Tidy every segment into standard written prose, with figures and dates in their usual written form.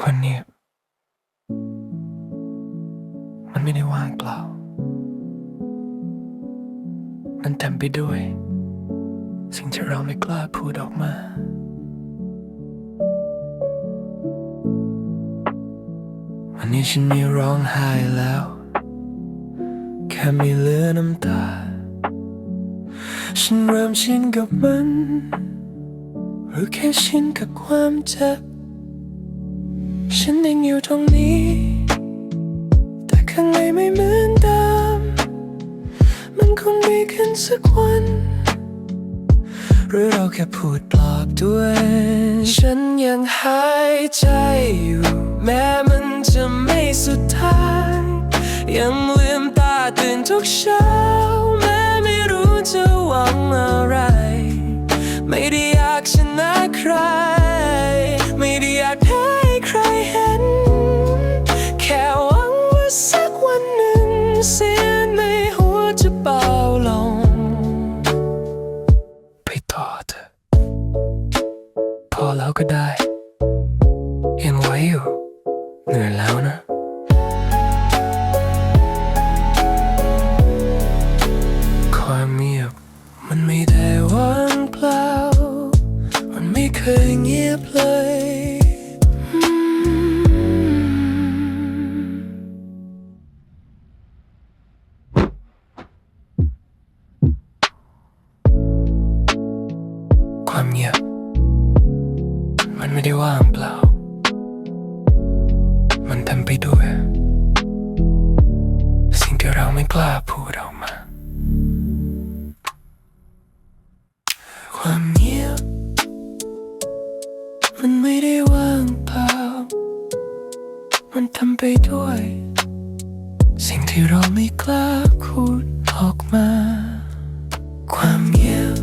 คนเนี้ยมันไม่ได้ว่างเปล่ามันเต็มไปด้วยสิ่งที่เราไม่กล้าพูดออกมาวันนี้ฉันไม่ร้องไห้แล้วแค่ไม่เหลือน้ำตาฉันเริ่มชินกับมันหรือแค่ชินกับความเจ็บฉันยังอยู่ตรงนี้แต่ข้างในไม่เหมือนเดิมมันคงดีขึ้นสักวันหรือเราแค่พูดปลอบด้วยฉันยังหายใจอยู่แม้มันจะไม่สุดท้ายยังลืมตาตื่นทุกเช้าแม้ไม่รู้จะหวังอะไรไม่ได้อยากชนะใครไม่ได้อยากให้ใครเห็นแค่หวังว่าสักวันหนึ่งเสียงในหัวจะเบาลงไปต่อเถอะพอแล้วก็ได้ยังไหวอยู่เหนื่อยแล้วนะความเงียบมันไม่ได้ว่างเปล่ามันไม่เคยเงียบเลยความเงียบมันไม่ได้ว่างเปล่ามันเต็มไปด้วยสิ่งที่เราไม่กล้าพูดออกมาความเงียบมันไม่ได้ว่างเปล่ามันเต็มไปด้วยสิ่งที่เราไม่กล้าพูดออกมาความเงียบ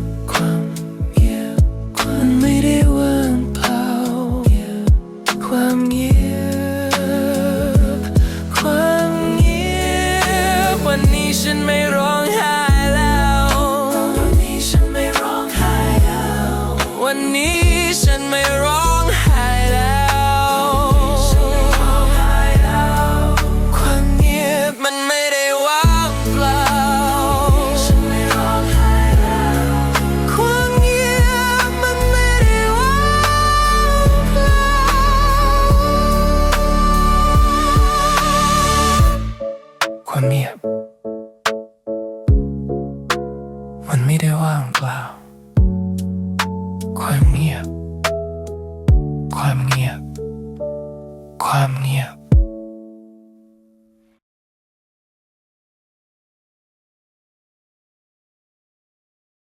มันไม่ได้ว่างเปล่าความเงียบวันนี้ฉันไม่ร้องไห้แล้ววันนี้ฉันไม่ร้องไห้แล้ววันนี้ฉันไม่ร้องไห้แล้วความเงียบมันไม่ได้ว่างเปล่าฉันไม่ร้องไห้แล้วความเงียบมันไม่ได้ว่างเปล่าความเงียบมันไม่ได้ว่างเปล่าความเงียบ